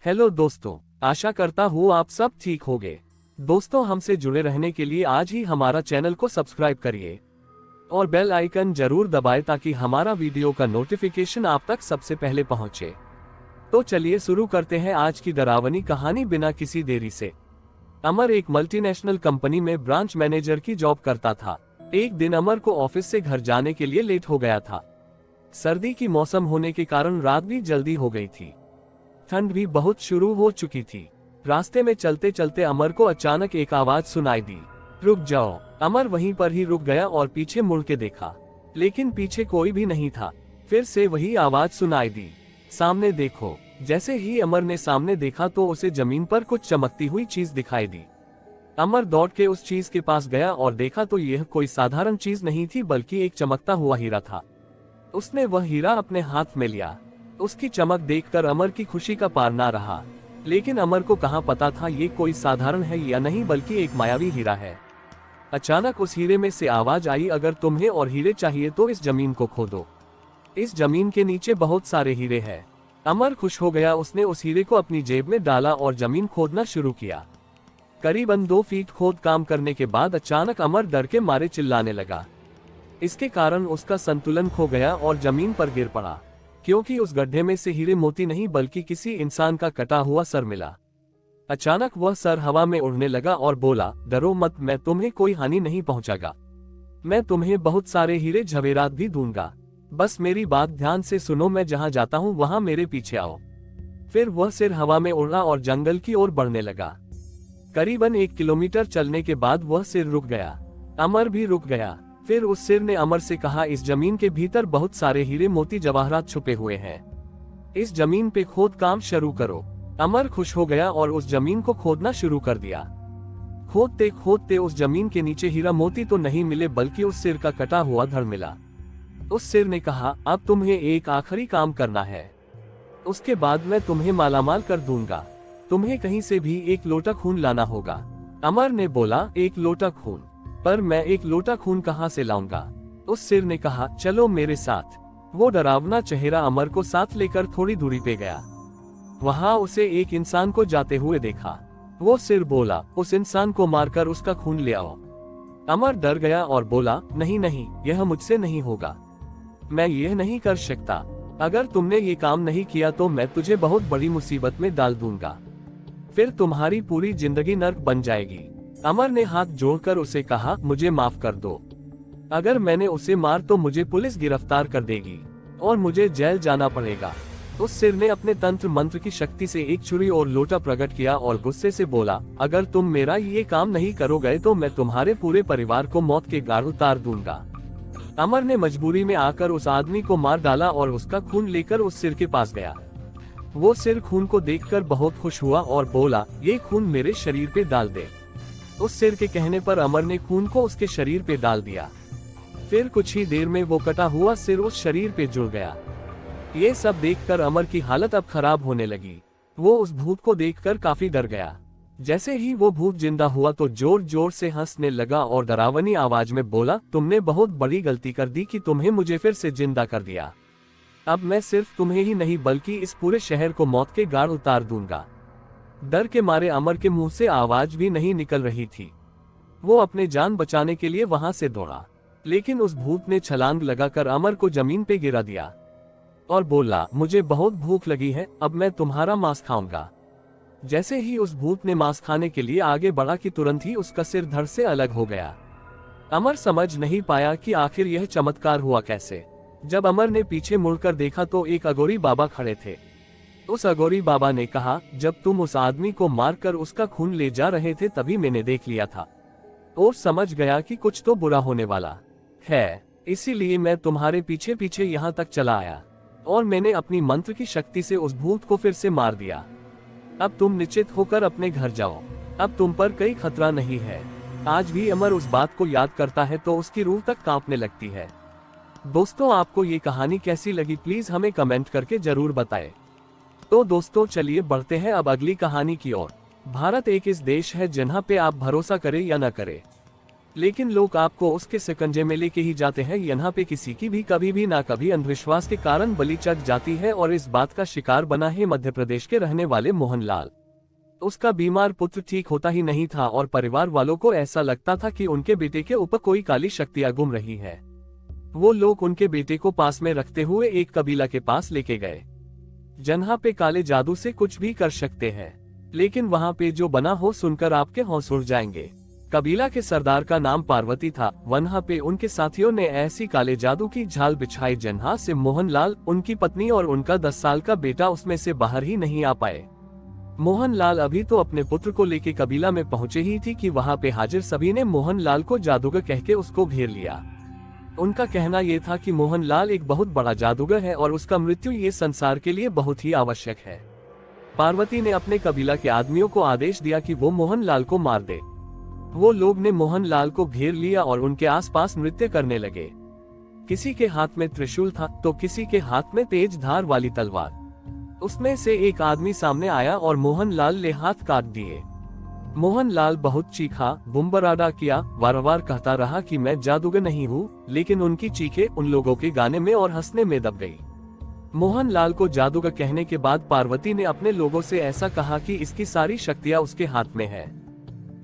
Hello दोस्तों, आशा करता हूँ आप सब ठीक होंगे। दोस्तों, हमसे जुड़े रहने के लिए आज ही हमारा चैनल को सब्सक्राइब करिए और बेल आइकन जरूर दबाएं ताकि हमारा वीडियो का नोटिफिकेशन आप तक सबसे पहले पहुंचे। तो चलिए शुरू करते हैं आज की डरावनी कहानी बिना किसी देरी से। अमर एक मल्टीनेशनल कंपनी में ब्रांच मैनेजर की जॉब करता था। एक दिन अमर को ऑफिस से घर जाने के लिए लेट हो गया था। सर्दी की मौसम होने के कारण रात भी जल्दी हो गई थी। ठंड भी बहुत शुरू हो चुकी थी। रास्ते में चलते चलते अमर को अचानक एक आवाज सुनाई दी, रुक जाओ। अमर वहीं पर ही रुक गया और पीछे मुड़ के देखा, लेकिन पीछे कोई भी नहीं था। फिर से वही आवाज सुनाई दी, सामने देखो। जैसे ही अमर ने सामने देखा तो उसे जमीन पर कुछ चमकती हुई चीज दिखाई दी। अमर दौड़ के उस चीज के पास गया और देखा तो यह कोई साधारण चीज नहीं थी बल्कि एक चमकता हुआ हीरा था। उसने वह हीरा अपने हाथ में लिया। उसकी चमक देखकर अमर की खुशी का पार ना रहा, लेकिन अमर को कहाँ पता था ये कोई साधारण है या नहीं बल्कि एक मायावी हीरा है। अचानक उस हीरे में से आवाज आई, अगर तुम्हें और हीरे चाहिए तो इस जमीन को खोदो। इस जमीन के नीचे बहुत सारे हीरे हैं। अमर खुश हो गया। उसने उस हीरे को अपनी जेब में डाला और जमीन खोदना शुरू किया। करीबन 2 फीट खोद काम करने के बाद अचानक अमर डर के मारे चिल्लाने लगा। इसके कारण उसका संतुलन खो गया और जमीन पर गिर पड़ा, क्योंकि उस गड्ढे में से हीरे मोती नहीं बल्कि किसी इंसान का कटा हुआ सर मिला। अचानक वह सर हवा में उड़ने लगा और बोला, डरो मत, मैं तुम्हें कोई हानि नहीं पहुंचागा। मैं तुम्हें बहुत सारे हीरे जवेरात भी दूंगा। बस मेरी बात ध्यान से सुनो, मैं जहां जाता हूं वहां मेरे पीछे आओ। फिर वह सिर हवा में उड़ा और जंगल की ओर बढ़ने लगा। करीबन 1 किलोमीटर चलने के बाद वह सिर रुक गया। अमर भी रुक गया। फिर उस सिर ने अमर से कहा, इस जमीन के भीतर बहुत सारे हीरे मोती जवाहरात छुपे हुए हैं। इस जमीन पे खोद काम शुरू करो। अमर खुश हो गया और उस जमीन को खोदना शुरू कर दिया। खोदते खोदते उस जमीन के नीचे हीरा मोती तो नहीं मिले बल्कि उस सिर का कटा हुआ धड़ मिला। उस सिर ने कहा, अब तुम्हें एक आखिरी काम करना है, उसके बाद मैं तुम्हें मालामाल कर दूंगा। तुम्हें कहीं से भी 1 लोटा खून लाना होगा। अमर ने बोला, 1 लोटा खून? पर मैं 1 लोटा खून कहाँ से लाऊंगा? उस सिर ने कहा, चलो मेरे साथ। वो डरावना चेहरा अमर को साथ लेकर थोड़ी दूरी पे गया। वहां उसे एक इंसान को जाते हुए देखा। वो सिर बोला, उस इंसान को मारकर उसका खून ले आओ। अमर डर गया और बोला, नहीं नहीं, यह मुझसे नहीं होगा। मैं यह नहीं कर सकता। अगर तुमने ये काम नहीं किया तो मैं तुझे बहुत बड़ी मुसीबत में डाल दूंगा। फिर तुम्हारी पूरी जिंदगी नर्क बन जाएगी। अमर ने हाथ जोड़कर उसे कहा, मुझे माफ कर दो। अगर मैंने उसे मार तो मुझे पुलिस गिरफ्तार कर देगी और मुझे जेल जाना पड़ेगा। उस सिर ने अपने तंत्र मंत्र की शक्ति से एक छुरी और लोटा प्रकट किया और गुस्से से बोला, अगर तुम मेरा ये काम नहीं करोगे तो मैं तुम्हारे पूरे परिवार को मौत के घाट उतार दूंगा। अमर ने मजबूरी में आकर उस आदमी को मार डाला और उसका खून लेकर उस सिर के पास गया। वो सिर खून को देखकर बहुत खुश हुआ और बोला, ये खून मेरे शरीर पे डाल दे। उस सिर के कहने पर अमर ने खून को उसके शरीर पे डाल दिया। फिर कुछ ही देर में वो कटा हुआ सिर उस शरीर पे जुड़ गया। ये सब देखकर अमर की हालत अब खराब होने लगी। वो उस भूत को देखकर काफी डर गया। जैसे ही वो भूत जिंदा हुआ तो जोर जोर से हंसने लगा और डरावनी आवाज में बोला, तुमने बहुत बड़ी गलती कर दी कि तुम्हें मुझे फिर से जिंदा कर दिया। अब मैं सिर्फ तुम्हें ही नहीं बल्कि इस पूरे शहर को मौत के घाट उतार दूंगा। डर के मारे अमर के मुंह से आवाज भी नहीं निकल रही थी। वो अपने जान बचाने के लिए वहां से दौड़ा, लेकिन उस भूत ने छलांग लगाकर अमर को जमीन पे गिरा दिया और बोला, मुझे बहुत भूख लगी है, अब मैं तुम्हारा मांस खाऊंगा। जैसे ही उस भूत ने मांस खाने के लिए आगे बढ़ा कि तुरंत ही उसका सिर धड़ से अलग हो गया। अमर समझ नहीं पाया कि आखिर यह चमत्कार हुआ कैसे। जब अमर ने पीछे मुड़कर देखा तो एक अघोरी बाबा खड़े थे। उस अघोरी बाबा ने कहा, जब तुम उस आदमी को मारकर उसका खून ले जा रहे थे तभी मैंने देख लिया था और समझ गया कि कुछ तो बुरा होने वाला है। इसीलिए मैं तुम्हारे पीछे पीछे यहाँ तक चला आया और मैंने अपनी मंत्र की शक्ति से उस भूत को फिर से मार दिया। अब तुम निश्चित होकर अपने घर जाओ। अब तुम पर कोई खतरा नहीं है। आज भी अमर उस बात को याद करता है तो उसकी रूह तक कांपने लगती है। दोस्तों, आपको ये कहानी कैसी लगी प्लीज हमें कमेंट करके जरूर बताएं। तो दोस्तों, चलिए बढ़ते हैं अब अगली कहानी की ओर। भारत एक इस देश है जहाँ पे आप भरोसा करें या न करें, लेकिन लोग आपको उसके शिकंजे में लेके ही जाते हैं। यहाँ पे किसी की भी कभी भी ना कभी अंधविश्वास के कारण बलि चढ़ जाती है, और इस बात का शिकार बना है मध्य प्रदेश के रहने वाले मोहनलाल। उसका बीमार पुत्र ठीक होता ही नहीं था और परिवार वालों को ऐसा लगता था कि उनके बेटे के ऊपर कोई काली शक्तियां घूम रही है। वो लोग उनके बेटे को पास में रखते हुए एक कबीला के पास लेके गए, जहाँ पे काले जादू से कुछ भी कर सकते हैं। लेकिन वहाँ पे जो बना हो सुनकर आपके होश उड़ जाएंगे। कबीला के सरदार का नाम पार्वती था। वहाँ पे उनके साथियों ने ऐसी काले जादू की झाल बिछाई जहाँ से मोहनलाल, उनकी पत्नी और उनका 10 साल का बेटा उसमें से बाहर ही नहीं आ पाए। मोहनलाल अभी तो अपने पुत्र को लेके कबीला में पहुंचे ही थी कि वहां पे हाजिर सभी ने मोहनलाल को जादूगर कह के उसको घेर लिया। उनका कहना यह था कि मोहनलाल एक बहुत बड़ा जादूगर है और उसका मृत्यु ये संसार के लिए बहुत ही आवश्यक है। पार्वती ने अपने कबीला के आदमियों को आदेश दिया कि वो मोहनलाल को मार दे। वो लोग ने मोहनलाल को घेर लिया और उनके आसपास नृत्य करने लगे। किसी के हाथ में त्रिशूल था तो किसी के हाथ में तेज धार वाली तलवार। उसमें से एक आदमी सामने आया और मोहनलाल ने हाथ काट दिए। मोहनलाल बहुत चीखा, बुम्बराडा किया, वार-वार कहता रहा कि मैं जादूगर नहीं हूँ, लेकिन उनकी चीखें उन लोगों के गाने में और हंसने में दब गई। मोहनलाल को जादूगर कहने के बाद पार्वती ने अपने लोगों से ऐसा कहा कि इसकी सारी शक्तियाँ उसके हाथ में है,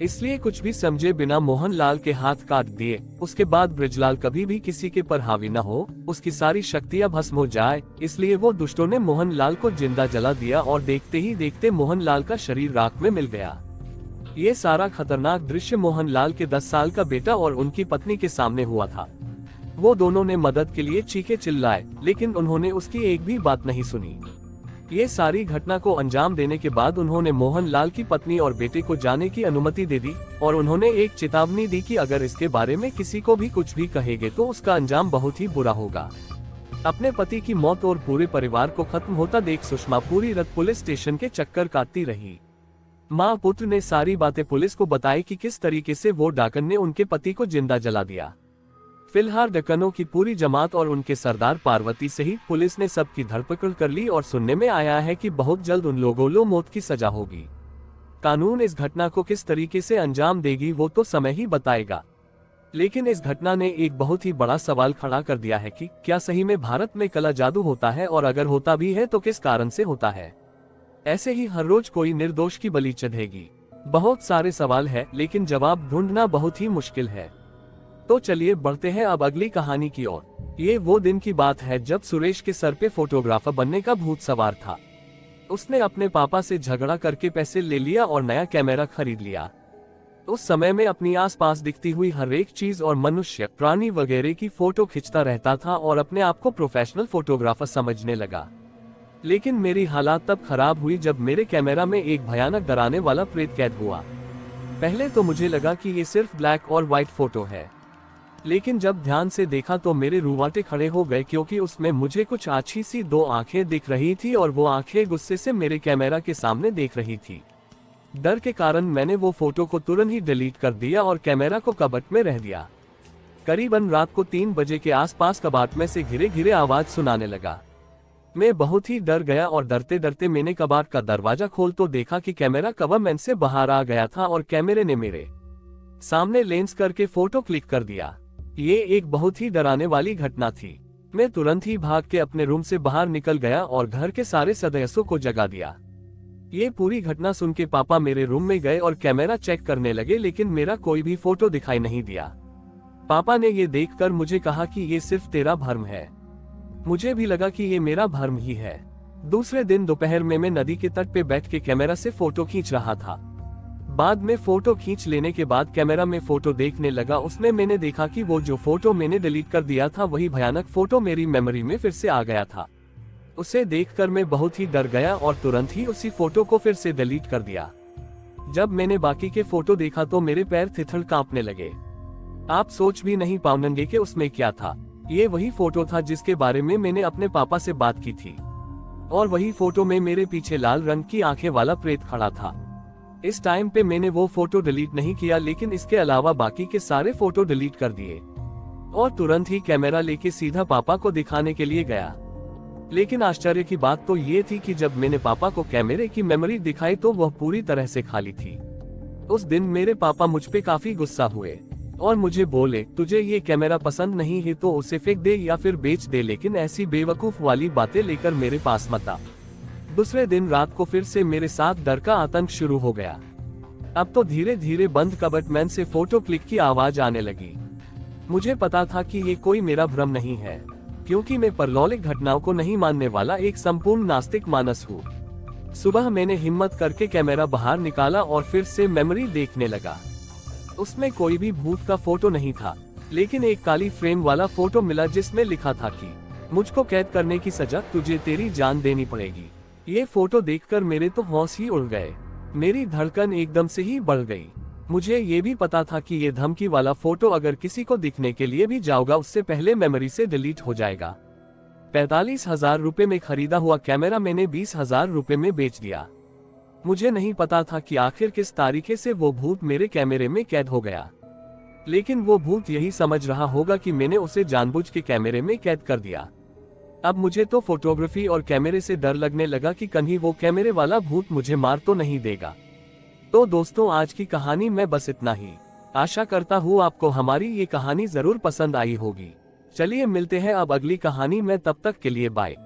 इसलिए कुछ भी समझे बिना मोहनलाल के हाथ काट दिए। उसके बाद ब्रजलाल कभी भी किसी के पर हावी न हो, उसकी सारी शक्तियां भस्म हो जाए, इसलिए वो दुष्टों ने मोहनलाल को जिंदा जला दिया और देखते ही देखते मोहनलाल का शरीर राख में मिल गया। ये सारा खतरनाक दृश्य मोहनलाल के 10 साल का बेटा और उनकी पत्नी के सामने हुआ था। वो दोनों ने मदद के लिए चीखे चिल्लाए, लेकिन उन्होंने उसकी एक भी बात नहीं सुनी। ये सारी घटना को अंजाम देने के बाद उन्होंने मोहनलाल की पत्नी और बेटे को जाने की अनुमति दे दी और उन्होंने एक चेतावनी दी कि अगर इसके बारे में किसी को भी कुछ भी कहेंगे तो उसका अंजाम बहुत ही बुरा होगा। अपने पति की मौत और पूरे परिवार को खत्म होता देख सुषमा पूरी रात पुलिस स्टेशन के चक्कर काटती रही। माँ पुत्र ने सारी बातें पुलिस को बताई कि किस तरीके से वो डाकन ने उनके पति को जिंदा जला दिया। फिलहाल डकनों की पूरी जमात और उनके सरदार पार्वती सहित पुलिस ने सबकी धरपकड़ कर ली और सुनने में आया है कि बहुत जल्द उन लोगों को मौत की सजा होगी। कानून इस घटना को किस तरीके से अंजाम देगी वो तो समय ही बताएगा, लेकिन इस घटना ने एक बहुत ही बड़ा सवाल खड़ा कर दिया है कि क्या सही में भारत में काला जादू होता है, और अगर होता भी है तो किस कारण से होता है। ऐसे ही हर रोज कोई निर्दोष की बलि चढ़ेगी। बहुत सारे सवाल है, लेकिन जवाब ढूंढना बहुत ही मुश्किल है। तो चलिए बढ़ते हैं अब अगली कहानी की ओर। ये वो दिन की बात है जब सुरेश के सर पे फोटोग्राफर बनने का भूत सवार था। उसने अपने पापा से झगड़ा करके पैसे ले लिया और नया कैमरा खरीद लिया। उस समय में अपनी आसपास दिखती हुई हर एक चीज और मनुष्य, प्राणी वगैरह की फोटो खींचता रहता था और अपने आप को प्रोफेशनल फोटोग्राफर समझने लगा। लेकिन मेरी हालात तब खराब हुई जब मेरे कैमरा में एक भयानक डराने वाला प्रेत कैद हुआ। पहले तो मुझे लगा कि ये सिर्फ ब्लैक और व्हाइट फोटो है, लेकिन जब ध्यान से देखा तो मेरे रूवाटे खड़े हो गए, क्योंकि उसमें मुझे कुछ अच्छी सी 2 आंखें दिख रही थी और वो आंखें गुस्से से मेरे कैमरा के सामने देख रही थी। डर के कारण मैंने वो फोटो को तुरंत ही डिलीट कर दिया और कैमरा को कबट में रह दिया। करीबन रात को 3 बजे के आसपास कबाट में से घिरे घिरे आवाज सुनाने लगा। मैं बहुत ही डर गया और डरते डरते मैंने कबाट का दरवाजा खोल तो देखा कि कैमरा कवरमैन से बाहर आ गया था और कैमरे ने मेरे सामने लेंस करके फोटो क्लिक कर दिया। ये एक बहुत ही डराने वाली घटना थी। मैं तुरंत ही भाग के अपने रूम से बाहर निकल गया और घर के सारे सदस्यों को जगा दिया। ये पूरी घटना सुन के पापा मेरे रूम में गए और कैमरा चेक करने लगे, लेकिन मेरा कोई भी फोटो दिखाई नहीं दिया। पापा ने ये देखकर मुझे कहा कि ये सिर्फ तेरा भ्रम है। मुझे भी लगा कि ये मेरा भ्रम ही है। दूसरे दिन दोपहर में मैं नदी के तट पे बैठ के कैमरा से फोटो खींच रहा था। बाद में फोटो खींच लेने के बाद कैमरा में फोटो देखने लगा। उसमें मैंने देखा कि वो जो फोटो मैंने डिलीट कर दिया था वही भयानक फोटो मेरी मेमोरी में फिर से आ गया था। उसे देखकर मैं बहुत ही डर गया और तुरंत ही उसी फोटो को फिर से डिलीट कर दिया। जब मैंने बाकी के फोटो देखा तो मेरे पैर थिथड़ कांपने लगे। आप सोच भी नहीं पाओगे कि उसमें क्या था। ये वही फोटो था जिसके बारे में मैंने अपने पापा से बात की थी, और वही फोटो में मेरे पीछे लाल रंग की आंखें वाला प्रेत खड़ा था। इस टाइम पे मैंने वो फोटो डिलीट नहीं किया, लेकिन इसके अलावा बाकी के सारे फोटो डिलीट कर दिए और तुरंत ही कैमरा लेके सीधा पापा को दिखाने के लिए गया। लेकिन आश्चर्य की बात तो ये थी कि जब मैंने पापा को कैमरे की मेमोरी दिखाई तो वह पूरी तरह से खाली थी। उस दिन मेरे पापा मुझ पे काफी गुस्सा हुए। और मुझे बोले, तुझे ये कैमरा पसंद नहीं है तो उसे फेंक दे या फिर बेच दे, लेकिन ऐसी बेवकूफ वाली बातें लेकर मेरे पास मत आ। दूसरे दिन रात को फिर से मेरे साथ डर का आतंक शुरू हो गया। अब तो धीरे धीरे बंद कबटमैन से फोटो क्लिक की आवाज आने लगी। मुझे पता था कि ये कोई मेरा भ्रम नहीं है, क्योंकि मैं परलौकिक घटनाओं को नहीं मानने वाला एक संपूर्ण नास्तिक मानस हूँ। सुबह मैंने हिम्मत करके कैमरा बाहर निकाला और फिर से मेमोरी देखने लगा। उसमें कोई भी भूत का फोटो नहीं था, लेकिन एक काली फ्रेम वाला फोटो मिला जिसमें लिखा था कि मुझको कैद करने की सजा तुझे तेरी जान देनी पड़ेगी। ये फोटो देखकर मेरे तो होश ही उड़ गए। मेरी धड़कन एकदम से ही बढ़ गई। मुझे ये भी पता था कि ये धमकी वाला फोटो अगर किसी को दिखने के लिए भी जाऊंगा उससे पहले मेमोरी से डिलीट हो जाएगा। 45,000 रुपए में खरीदा हुआ कैमरा मैंने 20,000 रुपए में बेच दिया। मुझे नहीं पता था कि आखिर किस तरीके से वो भूत मेरे कैमरे में कैद हो गया, लेकिन वो भूत यही समझ रहा होगा कि मैंने उसे जानबूझ के कैमरे में कैद कर दिया। अब मुझे तो फोटोग्राफी और कैमरे से डर लगने लगा कि कहीं वो कैमरे वाला भूत मुझे मार तो नहीं देगा। तो दोस्तों, आज की कहानी में बस इतना ही। आशा करता हूँ आपको हमारी ये कहानी जरूर पसंद आई होगी। चलिए मिलते हैं अब अगली कहानी में, तब तक के लिए बाय।